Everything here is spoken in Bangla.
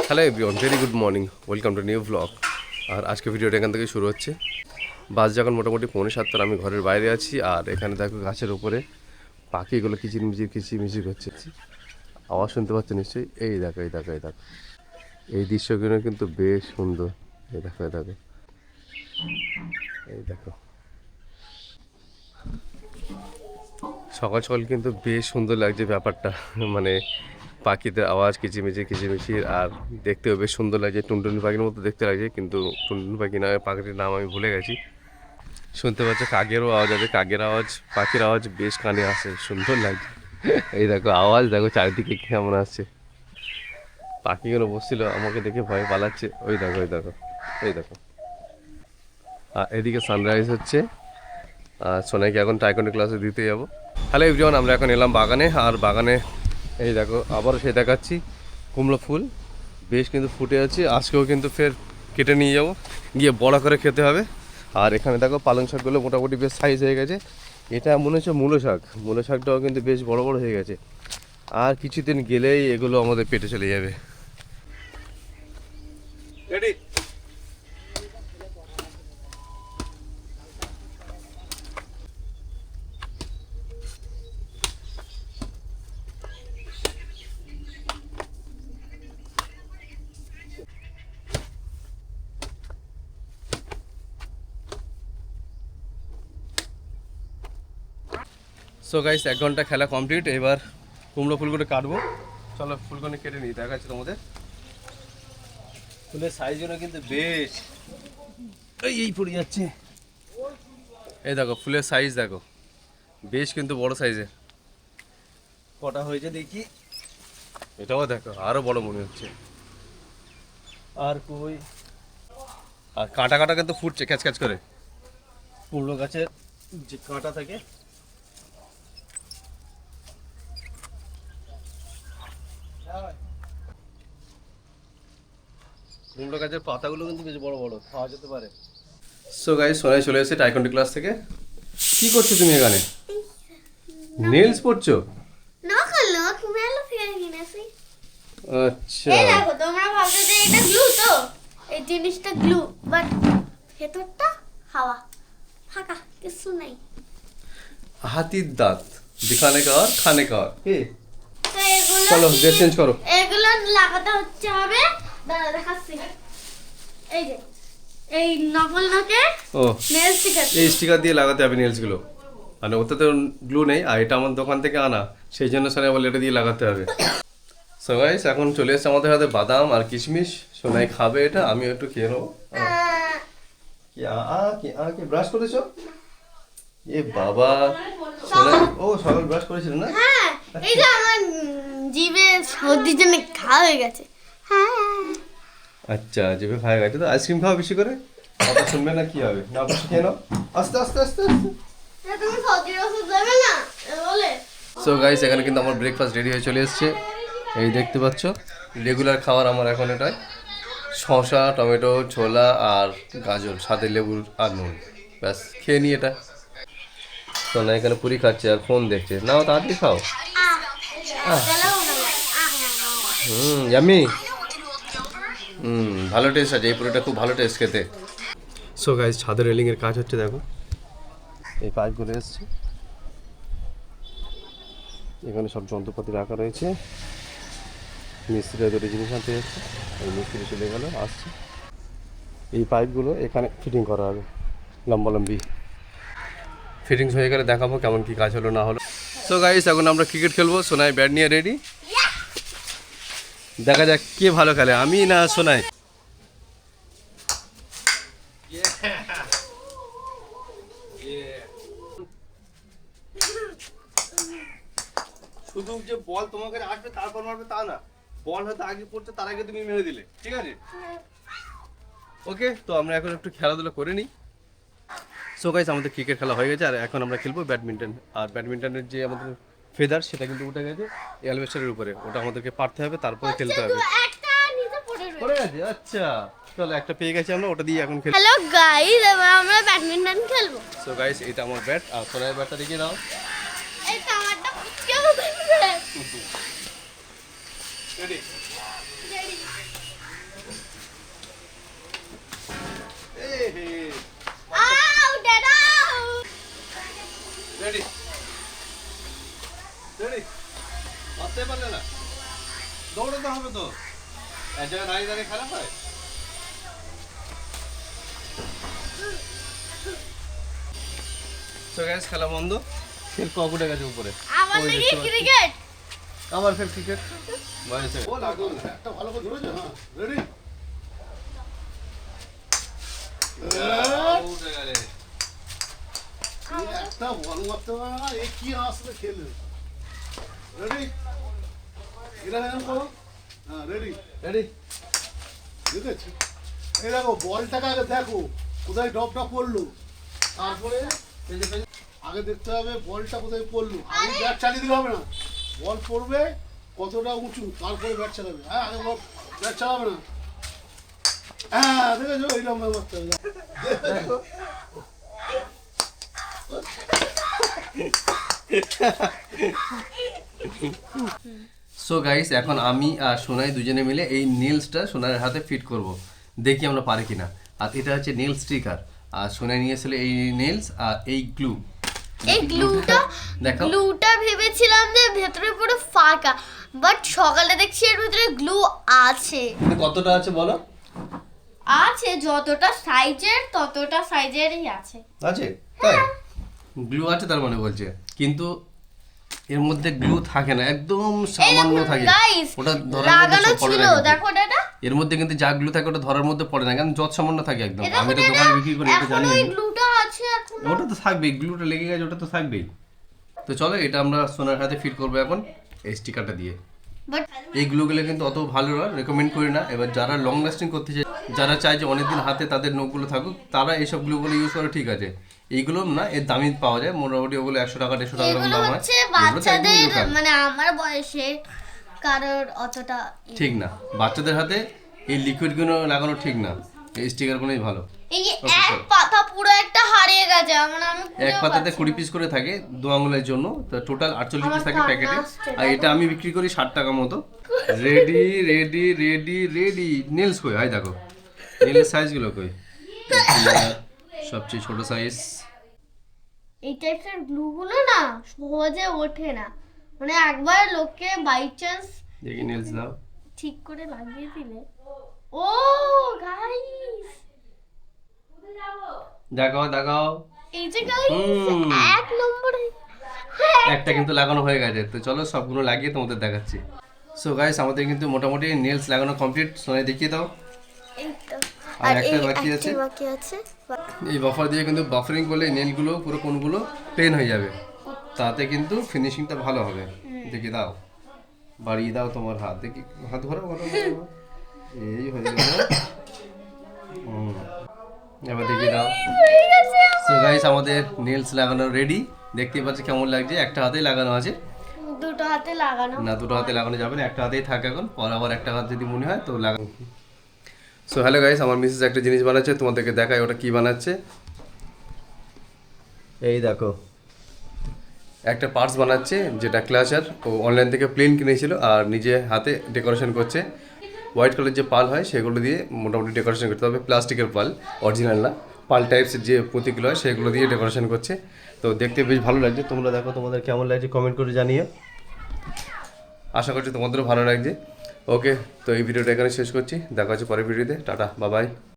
Hello everyone, very good morning, welcome to new blog. আর আজকে ভিডিওটা এখান থেকে শুরু হচ্ছে। বাস যখন মোটামুটি 6:45, আমি ঘরের বাইরে আছি। আর এখানে দেখো গাছের উপরে পাখিগুলো কিচিরমিচির করছে। আওয়াজ শুনতে পাচ্ছ নিশ্চয়ই। এই দেখো এই দেখো এই দেখো, এই দৃশ্যগুলো কিন্তু বেশ সুন্দর। এই দেখো এই দেখো এই দেখো, সকাল সকাল কিন্তু বেশ সুন্দর লাগছে ব্যাপারটা। মানে পাখিদের আওয়াজ কিচিরমিচির, আর দেখতেও বেশ সুন্দর লাগছে। টুনটুনি পাখির মতো দেখতে লাগছে, কিন্তু টুনটুনি পাখি নয়, পাখিটির নাম আমি ভুলে গেছি। শুনতে পাচ্ছ কাকেরও আওয়াজ আছে, কাকের আওয়াজ, পাখির আওয়াজ বেশ কানে আসে, সুন্দর লাগছে। এই দেখো আওয়াজ দেখো চারিদিকে কেমন আসছে। পাখিগুলো বসছিল, আমাকে দেখে ভয় পালাচ্ছে। ওই দেখো ওই দেখো এই দেখো। আর এদিকে সানরাইজ হচ্ছে। আর সোনাইকে এখন টাইকন্ডো ক্লাসে দিতে যাবো। হ্যালো এভরিওয়ান, আমরা এখন এলাম বাগানে। আর বাগানে এই দেখো আবারও সে দেখাচ্ছি কুমড়ো ফুল বেশ কিন্তু ফুটে আছে। আজকেও কিন্তু ফের কেটে নিয়ে যাব, গিয়ে বড় করে খেতে হবে। আর এখানে দেখো পালং শাকগুলো মোটামুটি বেশ সাইজ হয়ে গেছে। এটা মনে হচ্ছে মূলো শাকটাও কিন্তু বেশ বড় বড় হয়ে গেছে। আর কিছুদিন গেলেই এগুলো আমাদের পেটে চলে যাবে। রেডি? সো গাইস, 1 ঘন্টা খেলা কমপ্লিট। এবার কুমড়ো ফুলগুলো কাটবো। চলো ফুলগুলো কেটে নিই, দেখাচ্ছি তোমাদের। ফুলের সাইজগুলো কিন্তু বেশ, এই পড়ে যাচ্ছে। এই দেখো ফুলের সাইজ দেখো, বেশ কিন্তু বড় সাইজের। কটা হয়েছে দেখি, এটাও দেখো আরো বড় মনে হচ্ছে। আর কই, আর কাঁটা কাঁটা কিন্তু ফুটছে ক্যাচ করে। কুমড়ো গাছের যে কাঁটা থাকে, কুমড়ো গাছের পাতাগুলো কিন্তু বেশ বড় বড়, খাওয়া যেতে পারে। সো গাইস, সোনাই চলে এসেছে টাইকন্ডো ক্লাস থেকে। কি করছো তুমি এখানে? নেলস পড়ছো? নকল তুমি আলো ফেলে কিনেছি। আচ্ছা, এই দেখো, তোমরা ভাবছো যে এটা গ্লু, তো এই জিনিসটা গ্লু, বাট ভেতরটা হাওয়া, ফাঁকা, কিছু নাই। হাতির দাঁত দিখানে কা আর খানে কা। কি তো এগুলো চলো ড্রেস চেঞ্জ করো। এগুলো লাগাতে হচ্ছে হবে। দাঁড়া দেখাচ্ছি। এই যে এই নকল নকে ও, নেল স্টিকার। এই স্টিকার দিয়ে লাগাতে হবে নেলসগুলো। মানে ওতে তো গ্লু নেই, আর এটা আমার দোকান থেকে আনা, সেই জন্য সোনাই বলে এটা দিয়ে লাগাতে হবে। সো গাইস, এখন চলে এসেছে আমাদের হাতে বাদাম আর কিশমিশ। সোনাই খাবে এটা, আমি একটু খেয়ে নেবো। কি ব্রাশ করেছো? এ বাবা, সোনাই ও সকাল ব্রাশ করেছিল না? হ্যাঁ, এই যে আমার জিভে সর্দির জন্য ঘা হয়ে গেছে। হ্যাঁ, আচ্ছা, জিভে খাওয়া গেছে তো আইসক্রিম খাওয়া বেশি করে। কথা শুনবে না, কি হবে না, অবশ্যই খেয়ে নাও আস্তে আস্তে আস্তে আস্তে। তুমি সর্দির ওষুধ দেবে না বলে। সো গাইস, এখানে কিন্তু আমার ব্রেকফাস্ট রেডি হয়ে চলে এসেছে। এই দেখতে পাচ্ছ, রেগুলার খাবার আমার এখন এটাই। শসা, টমেটো, ছোলা আর গাজর, সাথে লেবু আর নুন। ব্যাস, খেয়ে নি এটা। তো না, এখানে পুরি খাচ্ছে আর ফোন দেখছে। নাও তাড়াতাড়ি খাও। ইয়াম্মি। ভালো টেস্ট আছে, এই পুরিটা খুব ভালো টেস্ট খেতে। সো গাইস, ছাদের রেলিংয়ের কাজ হচ্ছে দেখো। এই পাইপগুলো এসছে, এখানে সব যন্ত্রপাতি রাখা রয়েছে। মিস্ত্রিরা দুটো জিনিস আনতে যাচ্ছে, এই মিস্ত্রি চলে গেল, আসছে। এই পাইপগুলো এখানে ফিটিং করা হবে, লম্বালম্বি। ফিটিংস হয়ে গেলে দেখাবো কেমন কি কাজ হলো না হলো। সো গাইস, এখন আমরা ক্রিকেট খেলবো। সোনাই ব্যাট নিয়ে রেডি, দেখা যাক কে ভালো খেলে, আমি না সোনাই। শুধু যে বল তোমাকে আসবে তারপর মারবে তা না, বল হয়তো আগে পড়ছে, তার আগে তুমি মেরে দিলে, ঠিক আছে? ওকে, তো আমরা এখন একটু খেলাধুলা করে নিই। সো গাইস, আমাদের ক্রিকেট খেলা হয়ে গেছে, আর এখন আমরা খেলবো ব্যাডমিন্টন। আর ব্যাডমিন্টনের যে আমাদের ফেদার, সেটা কিন্তু উঠে গেছে অ্যালবেস্টারের উপরে, ওটা আমাদেরকে পারতে হবে, তারপরে খেলতে হবে। একটা নিচে পড়ে পড়ে গেছে? আচ্ছা, চলো একটা পেয়ে গেছি আমরা, ওটা দিয়ে এখন খেলবো। হ্যালো গাইস, এবার আমরা ব্যাডমিন্টন খেলবো। সো গাইস, এটা আমার ব্যাট, আর সোনাইয়ের ব্যাটটা দেখিয়ে দাও। এই টাওয়ারটা কেউ দেখবে। রেডি? রেডি। হবে তো, এক জায়গায় দাঁড়িয়ে দাঁড়িয়ে খারাপ হয়। তো গাইস খেলা বন্ধ, ফের কক উঠে গেছে উপরে। আমার ওই নাকি দেখতে পাচ্ছি। ক্রিকেট আবার ফের ক্রিকেট বাজেছে। ও লাগো একটা ভালো করে ধরেছে। হ্যাঁ রেডি উঠে গেলে একটা বল মারতে পারে না, এ কি আসলে খেলে। রেডি এটা এরকম করো। হ্যাঁ রেডি রেডি। দেখেছি। এই দেখো বলটাকে আগে দেখো কোথায় ডপ ডপ পড়লো, তারপরে আগে দেখতে হবে বলটা কোথায় পড়লো। আগে ব্যাট চালিয়ে দিলে হবে না, বল পড়বে কতটা উঁচু তারপরে ব্যাট চালাবে। হ্যাঁ আগে বল ব্যাট চালাবে না। হ্যাঁ দেখেছো এইরকম ব্যাপারটা দেখো। সো গাইস এখন আমি আর সোনাই দুজনে মিলে এই নেলসটা সোনার হাতে ফিট করব, দেখি আমরা পারি কিনা। আর এটা হচ্ছে নেল স্টিকার, আর সোনাই নিয়ে এসেছিল এই নেলস আর এই গ্লু। এই গ্লুটা দেখো গ্লুটা ভেবেছিলাম যে ভেতরে পুরো ফাঁকা, বাট সকালে দেখছি এর ভিতরে গ্লু আছে। কিন্তু কতটা আছে বলো? আছে যতটা সাইজের ততটা সাইজেরই আছে। আছে তাই? গ্লু আছে তার মানে বলছে, কিন্তু এর মধ্যে গ্লু থাকে না, একদম সামান্য থাকে। গাইস ওটা ধরার লাগানো মধ্যে পড়ে ছিল, না কিন্তু। দেখো এটা এর মধ্যে কিন্তু যা গ্লু থাকে ওটা ধরার মধ্যে পড়ে না, কারণ যত সামান্য থাকে একদম। এটা আমি তো দোকানে বিক্রি করি, এটা জানি এখন ওই আমি। গ্লুটা আছে এখন। ওটা তো থাকবেই, গ্লুটা লেগে গেছে ওটা তো থাকবেই। তো চলো এটা আমরা সোনার হাতে ফিট করবো এখন এই স্টিকারটা দিয়ে। বাট এই গ্লুগুলো কিন্তু অত ভালো না, রেকমেন্ড করি না। এবার যারা লং লাস্টিং করতে চায়, যারা চায় যে অনেকদিন হাতে তাদের নখগুলো থাকুক, তারা এইসব গ্লুগুলো ইউজ করে ঠিক আছে। এইগুলো না এর দামি পাওয়া যায়, মোটামুটি ওগুলো 100 টাকা 150 টাকা এগুলো দাম হয়। হচ্ছে এগুলো তো একদমই বাচ্চাদের, local। মানে আমার বয়সে কারোর অতটা ঠিক না, বাচ্চাদের হাতে এই লিকুইডগুলো লাগানো ঠিক না, এই স্টিকারগুলোই ভালো। এই যে Okay, এক চলো। পাতা পুরো একটা হারিয়ে গেছে, মানে আমি এক খুঁজেও পাতাতে পাচ্ছি 20 না। পিস করে থাকে, 2 আঙুলের জন্য। তো টোটাল 48 পিস থাকে আমার প্যাকেটে। কান্না আসছে, আর এটা আমি বিক্রি করি 60 টাকা মতো। Ready ready ready ready. Nails কই? হাই দেখো নেলের সাইজগুলো কই? সবচেয়ে ছোট সাইজ। এই টাইপের গ্লু গুলো না সহজে ওঠে না, মানে একবার লোককে বাই চান্স দেখি নেলস দাও। ঠিক করে লাগিয়ে দিলে। ও গাইস দেখাও দেখাও। এই যে গাইস হুম। এক নম্বরে একটা কিন্তু লাগানো হয়ে গেছে, তো চলো সবগুলো লাগিয়ে তোমাদের দেখাচ্ছি। সো গাইস আমাদের কিন্তু মোটামুটি নেলস লাগানো কমপ্লিট। সোনাই দেখিয়ে দাও। এই তো। আর আর একটা এই বাকি আছে। একটা বাকি আছে। এই বাফার দিয়ে কিন্তু বাফারিং করলে নেলগুলো পুরো কোনগুলো প্লেন হয়ে যাবে, তাতে কিন্তু ফিনিশিংটা ভালো হবে। দেখি দাও, বাড়িয়ে দাও তোমার হাত, দেখি হাত ঘোরাও ঘোরাও ঘোরাও। এই হয়ে গেল। এবার দেখি দাও। হয়ে গেছে আমার। সো গাইস আমাদের নেলস লাগানো রেডি, দেখতেই পাচ্ছি কেমন লাগছে। একটা হাতেই লাগানো আছে, দুটো হাতে লাগানো। না দুটো হাতে লাগানো যাবে না, একটা হাতেই থাকে এখন। পর আবার একটা হাত যদি মনে হয় তো লাগানো। সো হ্যালো গাইস, আমার মিসেস একটা জিনিস বানাচ্ছে, তোমাদেরকে দেখাই ওটা কি বানাচ্ছে। এই দেখো একটা পার্টস বানাচ্ছে, যেটা ক্লাচার ও অনলাইন থেকে প্লেন কিনেছিল আর নিজে হাতে ডেকোরেশন করছে। হোয়াইট কালার যে পাল হয় সেগুলো দিয়ে মোটামুটি ডেকোরেশন করতে হবে, প্লাস্টিকের পাল, অরিজিনাল না। পাল টাইপসের যে প্রতীকগুলো হয় সেগুলো দিয়ে ডেকোরেশন করছে। তো দেখতে বেশ ভালো লাগছে। তোমরা দেখো তোমাদের কেমন লাগছে কমেন্ট করে জানিও। আশা করছি তোমাদেরও ভালো লাগছে। ওকে, তো এই ভিডিওটা এখানে শেষ করছি, দেখা হচ্ছে পরের ভিডিওতে। Tata, bye bye.